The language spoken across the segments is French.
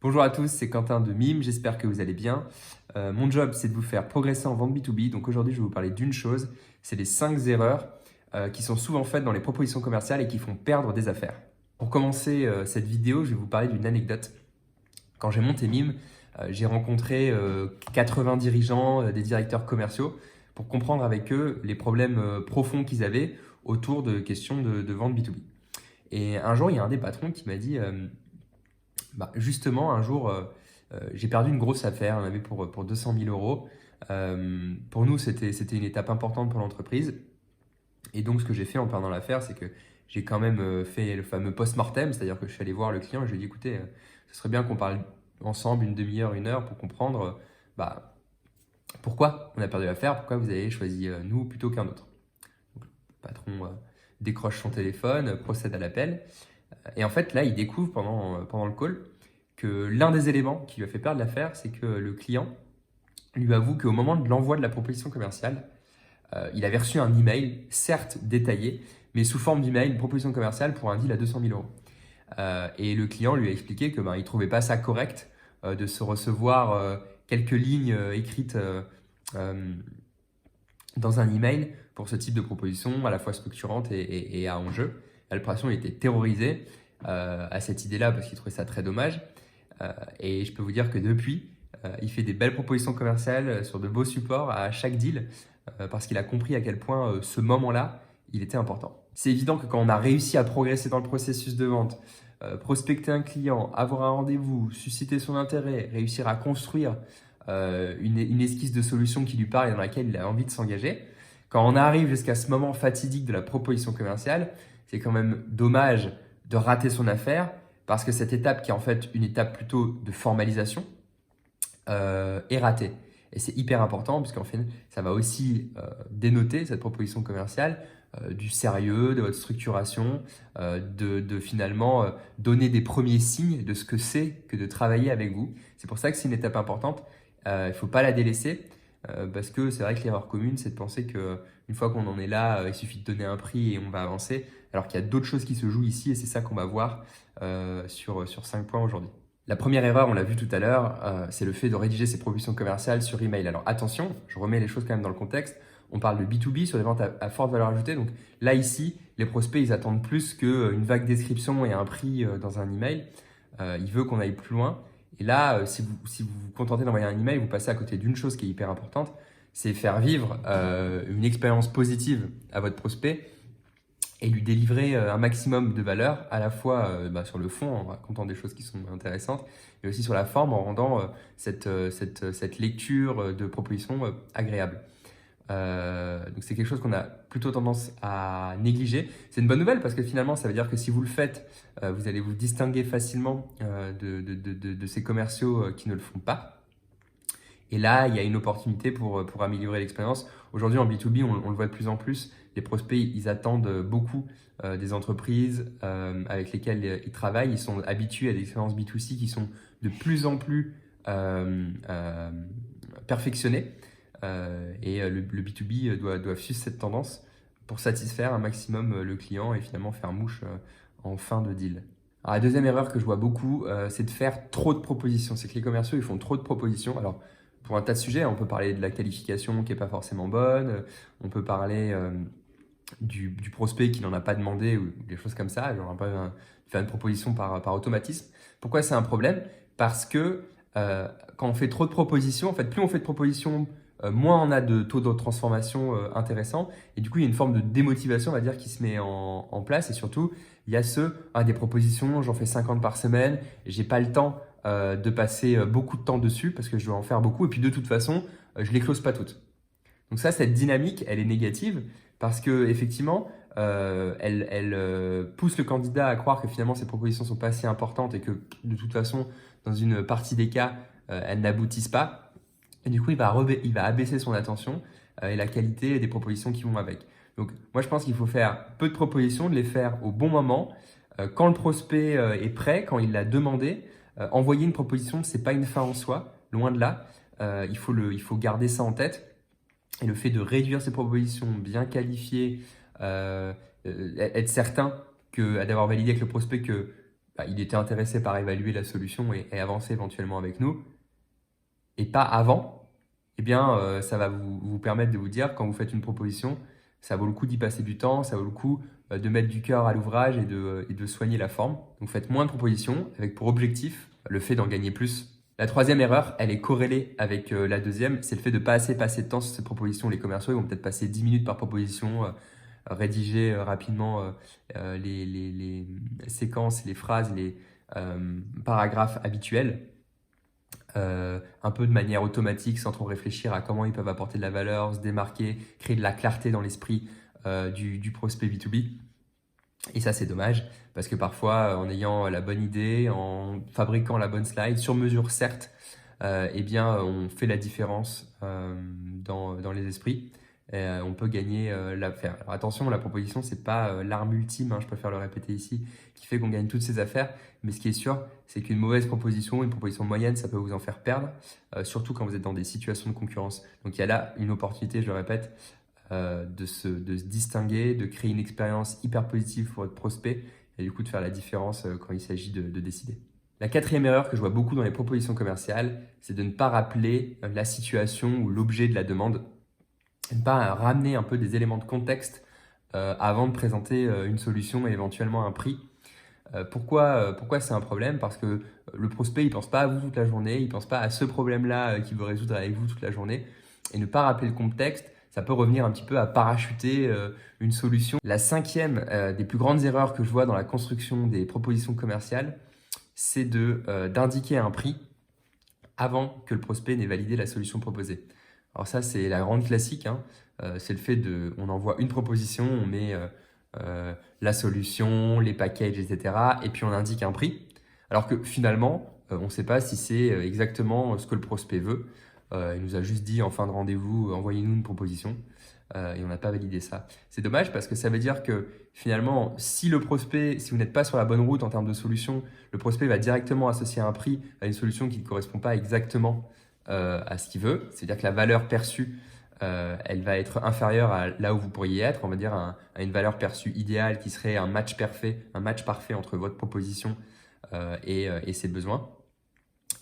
Bonjour à tous, c'est Quentin de Mime, j'espère que vous allez bien. Mon job, c'est de vous faire progresser en vente B2B. Donc aujourd'hui, je vais vous parler d'une chose, c'est les 5 erreurs qui sont souvent faites dans les propositions commerciales et qui font perdre des affaires. Pour commencer cette vidéo, je vais vous parler d'une anecdote. Quand j'ai monté Mime, j'ai rencontré 80 dirigeants, des directeurs commerciaux, pour comprendre avec eux les problèmes profonds qu'ils avaient autour de questions de vente B2B. Et un jour, il y a un des patrons qui m'a dit justement, un jour, j'ai perdu une grosse affaire. On avait pour 200 000 euros. Pour nous, c'était une étape importante pour l'entreprise. Et donc, ce que j'ai fait en perdant l'affaire, c'est que j'ai quand même fait le fameux post-mortem, c'est-à-dire que je suis allé voir le client et je lui ai dit, écoutez, ce serait bien qu'on parle ensemble une demi-heure, une heure pour comprendre pourquoi on a perdu l'affaire, pourquoi vous avez choisi nous plutôt qu'un autre. Donc, le patron décroche son téléphone, procède à l'appel. Et en fait, là, il découvre pendant le call que l'un des éléments qui lui a fait perdre l'affaire, c'est que le client lui avoue qu'au moment de l'envoi de la proposition commerciale, il avait reçu un email, certes détaillé, mais sous forme d'email, une proposition commerciale pour un deal à 200 000 euros. Et le client lui a expliqué que il ne trouvait pas ça correct de se recevoir quelques lignes écrites dans un email pour ce type de proposition à la fois structurante et à enjeu. Là, le patron était terrorisé à cette idée-là parce qu'il trouvait ça très dommage. Et je peux vous dire que depuis, il fait des belles propositions commerciales sur de beaux supports à chaque deal parce qu'il a compris à quel point ce moment-là, il était important. C'est évident que quand on a réussi à progresser dans le processus de vente, prospecter un client, avoir un rendez-vous, susciter son intérêt, réussir à construire une esquisse de solution qui lui parle et dans laquelle il a envie de s'engager, quand on arrive jusqu'à ce moment fatidique de la proposition commerciale, c'est quand même dommage de rater son affaire parce que cette étape, qui est en fait une étape plutôt de formalisation, est ratée. Et c'est hyper important puisqu'en fait, ça va aussi dénoter cette proposition commerciale du sérieux, de votre structuration, de finalement donner des premiers signes de ce que c'est que de travailler avec vous. C'est pour ça que c'est une étape importante. Il ne faut pas la délaisser parce que c'est vrai que l'erreur commune, c'est de penser qu'une fois qu'on en est là, il suffit de donner un prix et on va avancer, alors qu'il y a d'autres choses qui se jouent ici et c'est ça qu'on va voir sur 5 points aujourd'hui. La première erreur, on l'a vu tout à l'heure, c'est le fait de rédiger ses propositions commerciales sur email. Alors attention, je remets les choses quand même dans le contexte. On parle de B2B sur des ventes à forte valeur ajoutée. Donc là, ici, les prospects, ils attendent plus qu'une vague description et un prix dans un email. Ils veulent qu'on aille plus loin. Et là, si vous vous contentez d'envoyer un email, vous passez à côté d'une chose qui est hyper importante, c'est faire vivre une expérience positive à votre prospect et lui délivrer un maximum de valeur, à la fois sur le fond, en racontant des choses qui sont intéressantes, mais aussi sur la forme, en rendant cette lecture de propositions agréable. Donc c'est quelque chose qu'on a plutôt tendance à négliger. C'est une bonne nouvelle parce que finalement, ça veut dire que si vous le faites, vous allez vous distinguer facilement de ces commerciaux qui ne le font pas. Et là, il y a une opportunité pour améliorer l'expérience. Aujourd'hui, en B2B, on le voit de plus en plus. Les prospects, ils attendent beaucoup des entreprises avec lesquelles ils travaillent. Ils sont habitués à des expériences B2C qui sont de plus en plus perfectionnées. Le B2B doit suivre cette tendance pour satisfaire un maximum le client et finalement faire mouche en fin de deal. Alors, la deuxième erreur que je vois beaucoup, c'est de faire trop de propositions. C'est que les commerciaux, ils font trop de propositions. Alors, pour un tas de sujets, on peut parler de la qualification qui n'est pas forcément bonne, on peut parler du prospect qui n'en a pas demandé ou des choses comme ça, genre faire une proposition par automatisme. Pourquoi c'est un problème? Parce que quand on fait trop de propositions, en fait, plus on fait de propositions, moins on a de taux de transformation intéressant. Et du coup, il y a une forme de démotivation, on va dire, qui se met en place. Et surtout, il y a des propositions, j'en fais 50 par semaine, j'ai pas le temps de passer beaucoup de temps dessus parce que je dois en faire beaucoup. Et puis de toute façon, je les close pas toutes. Donc ça, cette dynamique, elle est négative parce que effectivement, elle pousse le candidat à croire que finalement ces propositions sont pas si importantes et que de toute façon, dans une partie des cas, elles n'aboutissent pas. Et du coup, il va abaisser son attention et la qualité des propositions qui vont avec. Donc moi, je pense qu'il faut faire peu de propositions, de les faire au bon moment, quand le prospect est prêt, quand il l'a demandé. Envoyer une proposition, c'est pas une fin en soi, loin de là. Il faut garder ça en tête. Et le fait de réduire ses propositions, bien qualifiées, être certain d'avoir validé avec le prospect que il était intéressé par évaluer la solution et avancer éventuellement avec nous, et pas avant, eh bien, ça va vous permettre de vous dire, quand vous faites une proposition, ça vaut le coup d'y passer du temps, ça vaut le coup de mettre du cœur à l'ouvrage et de soigner la forme. Donc faites moins de propositions avec pour objectif le fait d'en gagner plus. La troisième erreur, elle est corrélée avec la deuxième, c'est le fait de pas assez passer de temps sur ces propositions. Les commerciaux, ils vont peut-être passer 10 minutes par proposition, rédiger rapidement les séquences, les phrases, les paragraphes habituels, un peu de manière automatique, sans trop réfléchir à comment ils peuvent apporter de la valeur, se démarquer, créer de la clarté dans l'esprit du prospect B2B. Et ça, c'est dommage, parce que parfois, en ayant la bonne idée, en fabriquant la bonne slide, sur mesure certes, eh bien, on fait la différence dans les esprits. On peut gagner l'affaire. Alors attention, la proposition, c'est pas l'arme ultime, je préfère le répéter ici, qui fait qu'on gagne toutes ces affaires. Mais ce qui est sûr, c'est qu'une mauvaise proposition, une proposition moyenne, ça peut vous en faire perdre, surtout quand vous êtes dans des situations de concurrence. Donc il y a là une opportunité, je le répète, de se distinguer, de créer une expérience hyper positive pour votre prospect et du coup de faire la différence quand il s'agit de décider. La quatrième erreur que je vois beaucoup dans les propositions commerciales, c'est de ne pas rappeler la situation ou l'objet de la demande, de ne pas ramener un peu des éléments de contexte avant de présenter une solution et éventuellement un prix. Pourquoi c'est un problème? Parce que le prospect, il pense pas à vous toute la journée, il pense pas à ce problème-là qu'il veut résoudre avec vous toute la journée. Et ne pas rappeler le contexte, ça peut revenir un petit peu à parachuter une solution. La cinquième des plus grandes erreurs que je vois dans la construction des propositions commerciales, c'est d'indiquer un prix avant que le prospect n'ait validé la solution proposée. Alors ça, c'est la grande classique, c'est le fait on envoie une proposition, on met la solution, les packages, etc. Et puis on indique un prix. Alors que finalement, on ne sait pas si c'est exactement ce que le prospect veut. Il nous a juste dit en fin de rendez-vous, envoyez-nous une proposition. Et on n'a pas validé ça. C'est dommage parce que ça veut dire que finalement, si vous n'êtes pas sur la bonne route en termes de solution, le prospect va directement associer un prix à une solution qui ne correspond pas exactement à ce qu'il veut. C'est-à-dire que la valeur perçue, elle va être inférieure à là où vous pourriez être, on va dire à une valeur perçue idéale qui serait un match parfait entre votre proposition et ses besoins.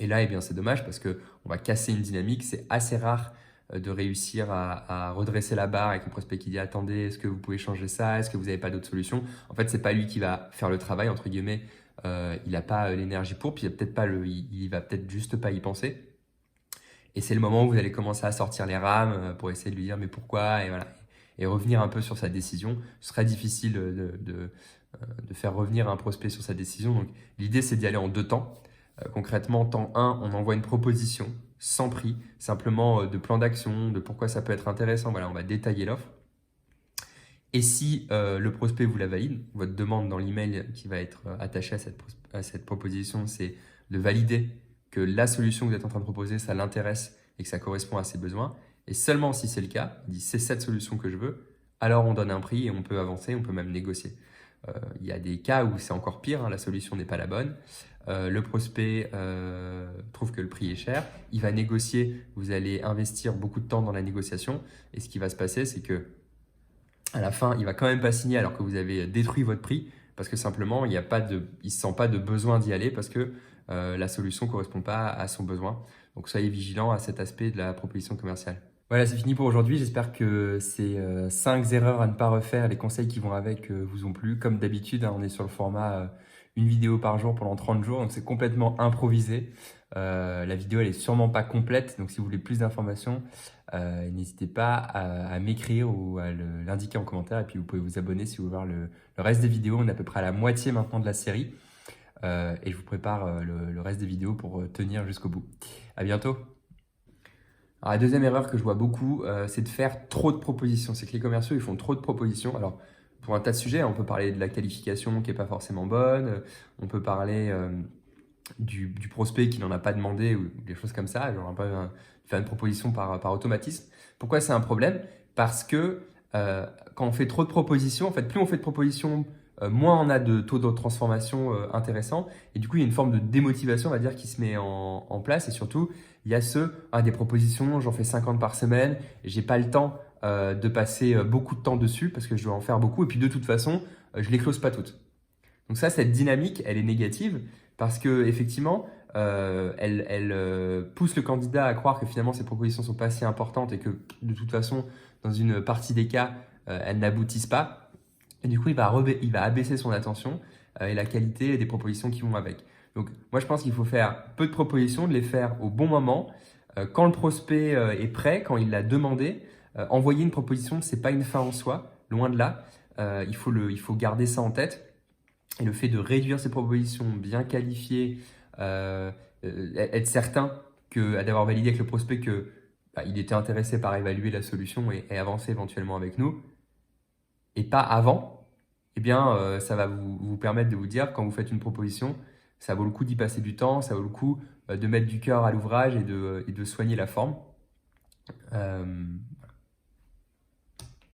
Et là, eh bien, c'est dommage parce qu'on va casser une dynamique. C'est assez rare de réussir à redresser la barre avec le prospect qui dit « Attendez, est-ce que vous pouvez changer ça? Est-ce que vous n'avez pas d'autres solutions ?» En fait, c'est pas lui qui va faire le travail, entre guillemets. Il n'a pas l'énergie pour, puis il va peut-être juste pas y penser. Et c'est le moment où vous allez commencer à sortir les rames pour essayer de lui dire « Mais pourquoi ?» et voilà. Et revenir un peu sur sa décision. Ce serait difficile de faire revenir un prospect sur sa décision. Donc, l'idée, c'est d'y aller en 2 temps. Concrètement, temps 1, on envoie une proposition sans prix, simplement de plan d'action, de pourquoi ça peut être intéressant. Voilà, on va détailler l'offre. Et si le prospect vous la valide, votre demande dans l'email qui va être attachée à cette proposition, c'est de valider que la solution que vous êtes en train de proposer, ça l'intéresse et que ça correspond à ses besoins. Et seulement si c'est le cas, il dit c'est cette solution que je veux, alors on donne un prix et on peut avancer, on peut même négocier. Il y a des cas où c'est encore pire, la solution n'est pas la bonne. Le prospect trouve que le prix est cher, il va négocier, vous allez investir beaucoup de temps dans la négociation et ce qui va se passer, c'est que à la fin, il va quand même pas signer alors que vous avez détruit votre prix parce que simplement, il ne se sent pas de besoin d'y aller parce que la solution ne correspond pas à son besoin. Donc, soyez vigilant à cet aspect de la proposition commerciale. Voilà, c'est fini pour aujourd'hui. J'espère que ces 5 erreurs à ne pas refaire, les conseils qui vont avec vous ont plu. Comme d'habitude, on est sur le format une vidéo par jour pendant 30 jours, donc c'est complètement improvisé. La vidéo, elle est sûrement pas complète, donc si vous voulez plus d'informations, n'hésitez pas à m'écrire ou à l'indiquer en commentaire. Et puis, vous pouvez vous abonner si vous voulez voir le reste des vidéos. On est à peu près à la moitié maintenant de la série. Et je vous prépare le reste des vidéos pour tenir jusqu'au bout. À bientôt. Alors, la deuxième erreur que je vois beaucoup, c'est de faire trop de propositions. C'est que les commerciaux, ils font trop de propositions. Alors, pour un tas de sujets, on peut parler de la qualification qui n'est pas forcément bonne. On peut parler du prospect qui n'en a pas demandé ou des choses comme ça. Genre un peu faire une proposition par automatisme. Pourquoi c'est un problème? Parce que quand on fait trop de propositions, en fait, plus on fait de propositions, moins on a de taux de transformation intéressant. Et du coup, il y a une forme de démotivation, on va dire, qui se met en place. Et surtout, il y a des propositions, j'en fais 50 par semaine, j'ai pas le temps de passer beaucoup de temps dessus parce que je dois en faire beaucoup. Et puis de toute façon, je les close pas toutes. Donc ça, cette dynamique, elle est négative parce que effectivement, elle pousse le candidat à croire que finalement ses propositions sont pas si importantes et que de toute façon, dans une partie des cas, elles n'aboutissent pas. Et du coup, il va abaisser son attention et la qualité des propositions qui vont avec. Donc moi, je pense qu'il faut faire peu de propositions, de les faire au bon moment, quand le prospect est prêt, quand il l'a demandé. Envoyer une proposition, c'est pas une fin en soi, loin de là. Il faut garder ça en tête. Et le fait de réduire ses propositions, bien qualifiées, être certain d'avoir validé avec le prospect que il était intéressé par évaluer la solution et avancer éventuellement avec nous, et pas avant, eh bien, ça va vous permettre de vous dire, quand vous faites une proposition, ça vaut le coup d'y passer du temps, ça vaut le coup de mettre du cœur à l'ouvrage et de soigner la forme.